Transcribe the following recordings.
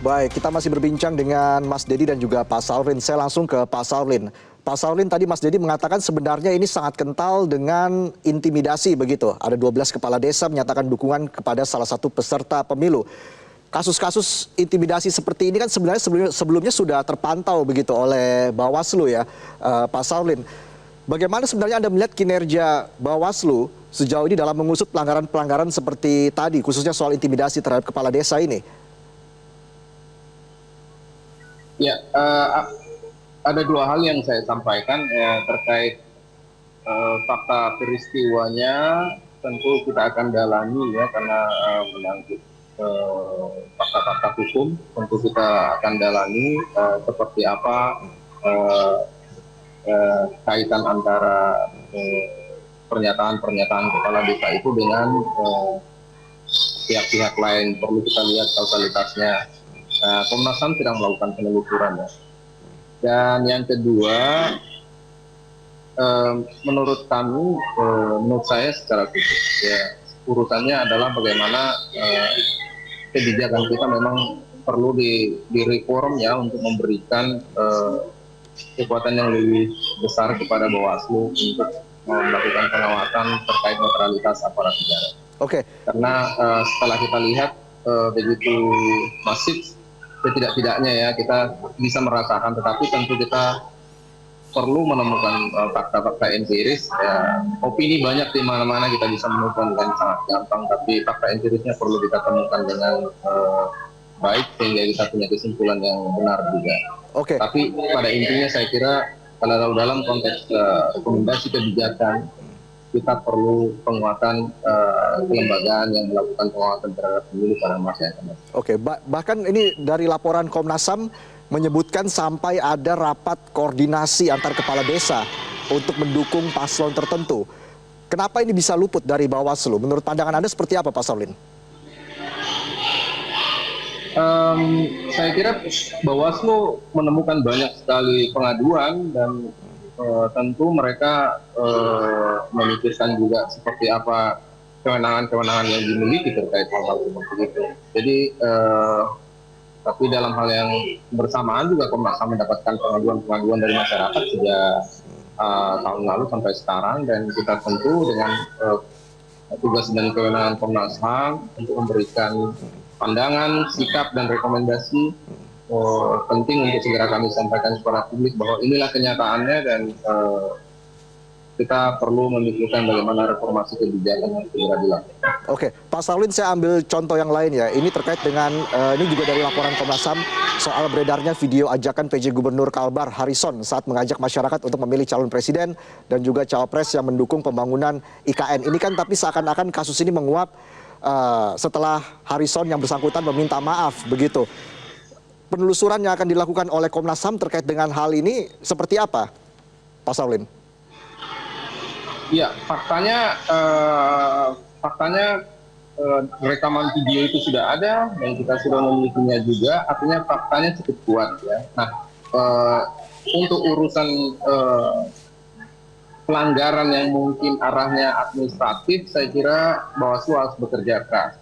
Baik, kita masih berbincang dengan Mas Dedi dan juga Pak Saulin. Saya langsung ke Pak Saulin. Pak Saulin, tadi Mas Dedi mengatakan sebenarnya ini sangat kental dengan intimidasi begitu. Ada 12 kepala desa menyatakan dukungan kepada salah satu peserta pemilu. Kasus-kasus intimidasi seperti ini kan sebenarnya sebelumnya sudah terpantau begitu oleh Bawaslu ya, Pak Saulin. Bagaimana sebenarnya Anda melihat kinerja Bawaslu sejauh ini dalam mengusut pelanggaran-pelanggaran seperti tadi, khususnya soal intimidasi terhadap kepala desa ini? Ya, ada dua hal yang saya sampaikan terkait fakta peristiwanya. Tentu kita akan dalami ya, karena menyangkut fakta-fakta hukum. Tentu kita akan dalami seperti apa kaitan antara pernyataan-pernyataan kepala desa itu dengan pihak-pihak lain. Perlu kita lihat kausalitasnya. Komnas HAM sedang melakukan penelusuran ya. Dan yang kedua, menurut kami, menurut saya secara khusus ya, urusannya adalah bagaimana kebijakan kita memang perlu direform ya, untuk memberikan kekuatan yang lebih besar kepada Bawaslu untuk melakukan pengawasan terkait netralitas aparat negara. Oke. Karena setelah kita lihat begitu masif, setidak-tidaknya ya kita bisa merasakan, tetapi tentu kita perlu menemukan fakta-fakta empiris. Ya, opini banyak di mana-mana kita bisa menemukan dengan sangat gampang, tapi fakta empirisnya perlu kita temukan dengan baik sehingga kita punya kesimpulan yang benar juga. Oke. Tapi pada intinya saya kira kalau dalam konteks rekomendasi kebijakan, kita perlu penguatan kelembagaan yang melakukan pengawasan terhadap pemilu pada masa yang akan datang. Oke, bahkan ini dari laporan Komnas HAM menyebutkan sampai ada rapat koordinasi antar kepala desa untuk mendukung paslon tertentu. Kenapa ini bisa luput dari Bawaslu? Menurut pandangan Anda seperti apa, Pak Saulin? Saya kira Bawaslu menemukan banyak sekali pengaduan dan tentu mereka memikirkan juga seperti apa kewenangan-kewenangan yang dimiliki terkait hal-hal seperti itu. Jadi tapi dalam hal yang bersamaan juga Komnas HAM mendapatkan pengaduan-pengaduan dari masyarakat sejak tahun lalu sampai sekarang, dan kita tentu dengan tugas dan kewenangan Komnas HAM untuk memberikan pandangan, sikap, dan rekomendasi penting untuk segera kami sampaikan kepada publik bahwa inilah kenyataannya, dan kita perlu memikirkan bagaimana reformasi kebijakan yang segera dilakukan. Oke, Pak Saulin, saya ambil contoh yang lain ya. Ini terkait dengan, ini juga dari laporan Komnas HAM soal beredarnya video ajakan PJ Gubernur Kalbar Harrison saat mengajak masyarakat untuk memilih calon presiden dan juga cawapres yang mendukung pembangunan IKN. Ini kan tapi seakan-akan kasus ini menguap setelah Harrison yang bersangkutan meminta maaf begitu. Penelusuran yang akan dilakukan oleh Komnas HAM terkait dengan hal ini seperti apa, Pak Saulin? Ya, faktanya rekaman video itu sudah ada dan kita sudah memilikinya juga. Artinya faktanya cukup kuat ya. Nah, untuk urusan pelanggaran yang mungkin arahnya administratif, saya kira Bawaslu harus bekerja keras.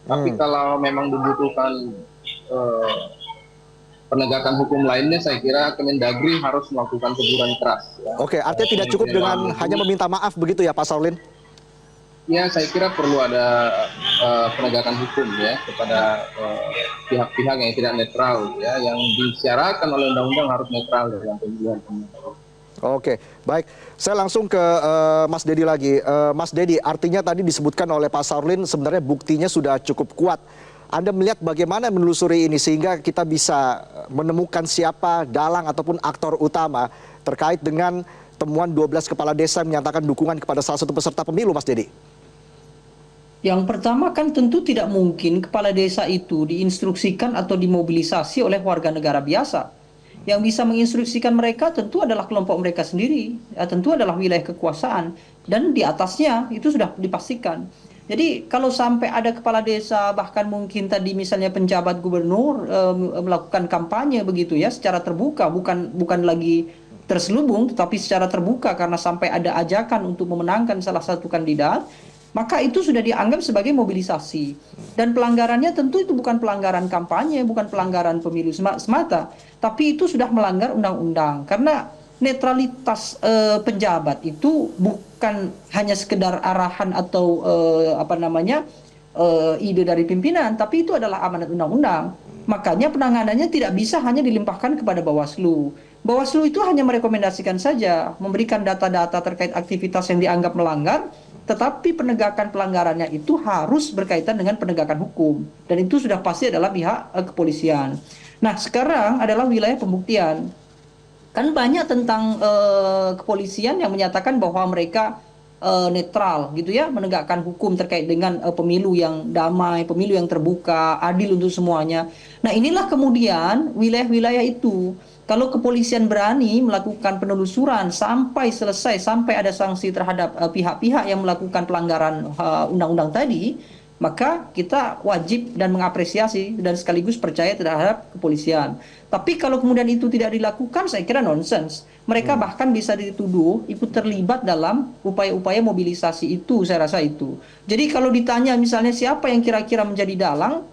Tapi kalau memang dibutuhkan penegakan hukum lainnya, saya kira Kemendagri harus melakukan teguran keras. Ya. Oke, artinya tidak cukup dengan hanya meminta maaf begitu ya, Pak Saulin? Ya, saya kira perlu ada penegakan hukum ya kepada pihak-pihak yang tidak netral ya, yang disyaratkan oleh undang-undang harus netral dalam pemilihan. Oke, baik. Saya langsung ke Mas Dedi lagi. Mas Dedi, artinya tadi disebutkan oleh Pak Saulin sebenarnya buktinya sudah cukup kuat. Anda melihat bagaimana menelusuri ini sehingga kita bisa menemukan siapa dalang ataupun aktor utama terkait dengan temuan 12 kepala desa yang menyatakan dukungan kepada salah satu peserta pemilu, Mas Dedi? Yang pertama kan tentu tidak mungkin kepala desa itu diinstruksikan atau dimobilisasi oleh warga negara biasa. Yang bisa menginstruksikan mereka tentu adalah kelompok mereka sendiri, ya, tentu adalah wilayah kekuasaan, dan di atasnya itu sudah dipastikan. Jadi kalau sampai ada kepala desa, bahkan mungkin tadi misalnya penjabat gubernur melakukan kampanye begitu ya secara terbuka, bukan lagi terselubung tetapi secara terbuka karena sampai ada ajakan untuk memenangkan salah satu kandidat, maka itu sudah dianggap sebagai mobilisasi. Dan pelanggarannya tentu itu bukan pelanggaran kampanye, bukan pelanggaran pemilu semata, tapi itu sudah melanggar undang-undang. Karena netralitas penjabat itu bukan hanya sekedar arahan atau ide dari pimpinan, tapi itu adalah amanat undang-undang. Makanya penanganannya tidak bisa hanya dilimpahkan kepada Bawaslu. Bawaslu itu hanya merekomendasikan saja, memberikan data-data terkait aktivitas yang dianggap melanggar, tetapi penegakan pelanggarannya itu harus berkaitan dengan penegakan hukum. Dan itu sudah pasti adalah pihak kepolisian. Nah, sekarang adalah wilayah pembuktian. Kan banyak tentang kepolisian yang menyatakan bahwa mereka netral gitu ya, menegakkan hukum terkait dengan pemilu yang damai, pemilu yang terbuka, adil untuk semuanya. Nah, inilah kemudian wilayah-wilayah itu. Kalau kepolisian berani melakukan penelusuran sampai selesai, sampai ada sanksi terhadap pihak-pihak yang melakukan pelanggaran undang-undang tadi, maka kita wajib dan mengapresiasi dan sekaligus percaya terhadap kepolisian. Tapi kalau kemudian itu tidak dilakukan, saya kira nonsens. Mereka bahkan bisa dituduh ikut terlibat dalam upaya-upaya mobilisasi itu, saya rasa itu. Jadi kalau ditanya misalnya siapa yang kira-kira menjadi dalang,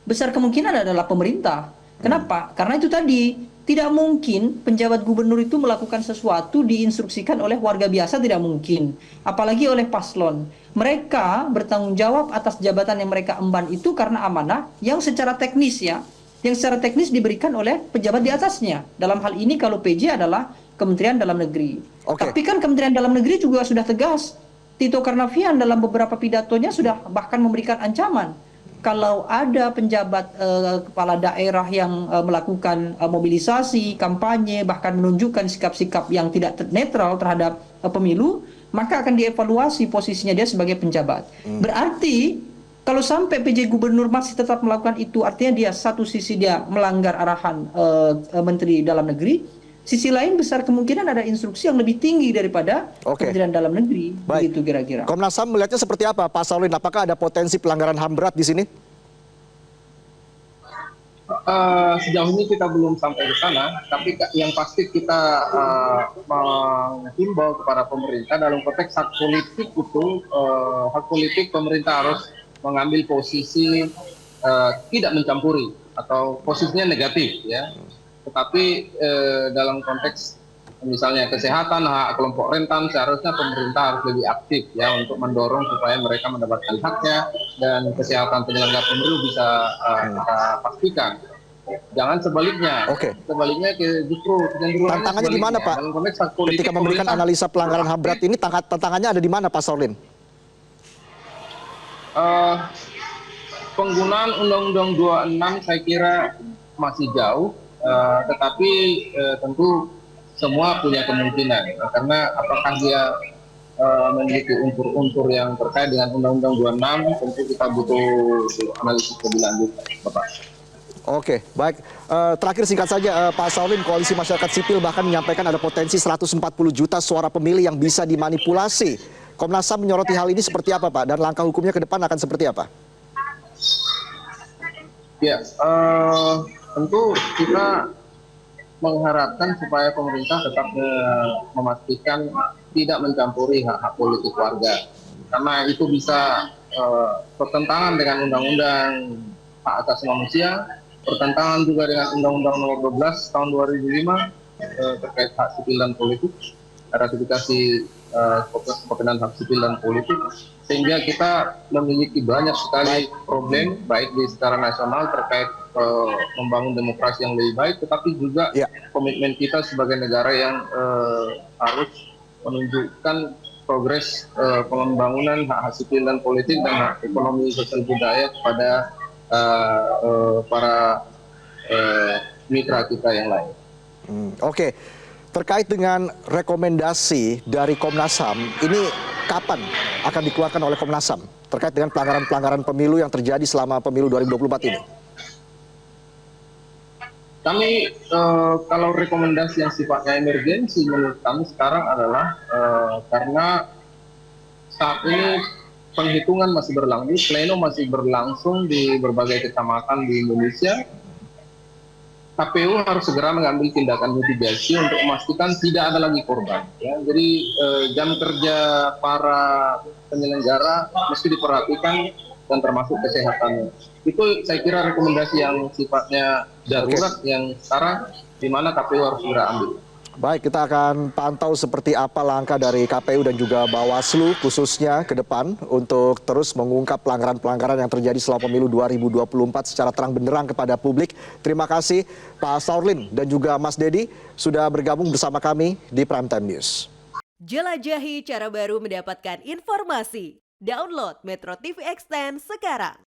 besar kemungkinan adalah pemerintah. Kenapa? Karena itu tadi, tidak mungkin penjabat gubernur itu melakukan sesuatu diinstruksikan oleh warga biasa, tidak mungkin. Apalagi oleh paslon. Mereka bertanggung jawab atas jabatan yang mereka emban itu karena amanah yang secara teknis diberikan oleh pejabat di atasnya. Dalam hal ini kalau PJ adalah Kementerian Dalam Negeri. Tapi kan Kementerian Dalam Negeri juga sudah tegas. Tito Karnavian dalam beberapa pidatonya sudah bahkan memberikan ancaman. Kalau ada penjabat kepala daerah yang melakukan mobilisasi, kampanye, bahkan menunjukkan sikap-sikap yang tidak netral terhadap pemilu, maka akan dievaluasi posisinya dia sebagai penjabat. Berarti kalau sampai PJ Gubernur masih tetap melakukan itu, artinya dia satu sisi dia melanggar arahan Menteri Dalam Negeri, sisi lain besar kemungkinan ada instruksi yang lebih tinggi daripada Kementerian Dalam Negeri. Begitu kira-kira. Komnas HAM melihatnya seperti apa, Pak Saulin? Apakah ada potensi pelanggaran HAM berat di sini? Sejauh ini kita belum sampai ke sana, tapi yang pasti kita menghimbau kepada pemerintah dalam konteks hak politik itu, hak politik pemerintah harus mengambil posisi tidak mencampuri atau posisinya negatif ya. Tetapi dalam konteks misalnya kesehatan, hak kelompok rentan, seharusnya pemerintah harus lebih aktif ya untuk mendorong supaya mereka mendapatkan haknya dan kesehatan penyelenggara pemilu bisa kita pastikan. Jangan sebaliknya. Sebaliknya justru tantangannya di mana, Pak? Ketika memberikan analisa pelanggaran HAM berat ini, tantangannya ada di mana, Pak Saulin? Penggunaan Undang-Undang 26 saya kira masih jauh. Tetapi tentu semua punya kemungkinan karena apakah dia memiliki unsur-unsur yang terkait dengan Undang-Undang 26, tentu kita butuh analisis lebih lanjut, Bapak. Baik. Terakhir singkat saja, Pak Saulin, Koalisi Masyarakat Sipil bahkan menyampaikan ada potensi 140 juta suara pemilih yang bisa dimanipulasi. Komnas HAM menyoroti hal ini seperti apa, Pak? Dan langkah hukumnya ke depan akan seperti apa? Ya, tentu kita mengharapkan supaya pemerintah tetap memastikan tidak mencampuri hak-hak politik warga. Karena itu bisa bertentangan dengan Undang-Undang Hak Asasi Manusia, bertentangan juga dengan Undang-Undang Nomor 12 Tahun 2005 terkait hak sipil dan politik, ratifikasi kepentingan hak sipil dan politik, sehingga kita memiliki banyak sekali problem baik di secara nasional terkait membangun demokrasi yang lebih baik, tetapi juga komitmen kita sebagai negara yang harus menunjukkan progres pembangunan hak sipil dan politik dan hak ekonomi sosial budaya kepada para mitra kita yang lain. Terkait dengan rekomendasi dari Komnas HAM, ini kapan akan dikeluarkan oleh Komnas HAM terkait dengan pelanggaran-pelanggaran pemilu yang terjadi selama pemilu 2024 ini? Kami kalau rekomendasi yang sifatnya emergensi menurut kami sekarang adalah karena saat ini penghitungan masih berlangsung, pleno masih berlangsung di berbagai kecamatan di Indonesia. KPU harus segera mengambil tindakan mitigasi untuk memastikan tidak ada lagi korban. Ya. Jadi jam kerja para penyelenggara mesti diperhatikan dan termasuk kesehatannya. Itu saya kira rekomendasi yang sifatnya darurat yang sekarang di mana KPU harus segera ambil. Baik, kita akan pantau seperti apa langkah dari KPU dan juga Bawaslu khususnya ke depan untuk terus mengungkap pelanggaran-pelanggaran yang terjadi selama pemilu 2024 secara terang benderang kepada publik. Terima kasih Pak Saurlin dan juga Mas Dedi sudah bergabung bersama kami di Primetime News. Jelajahi cara baru mendapatkan informasi. Download Metro TV Extend sekarang.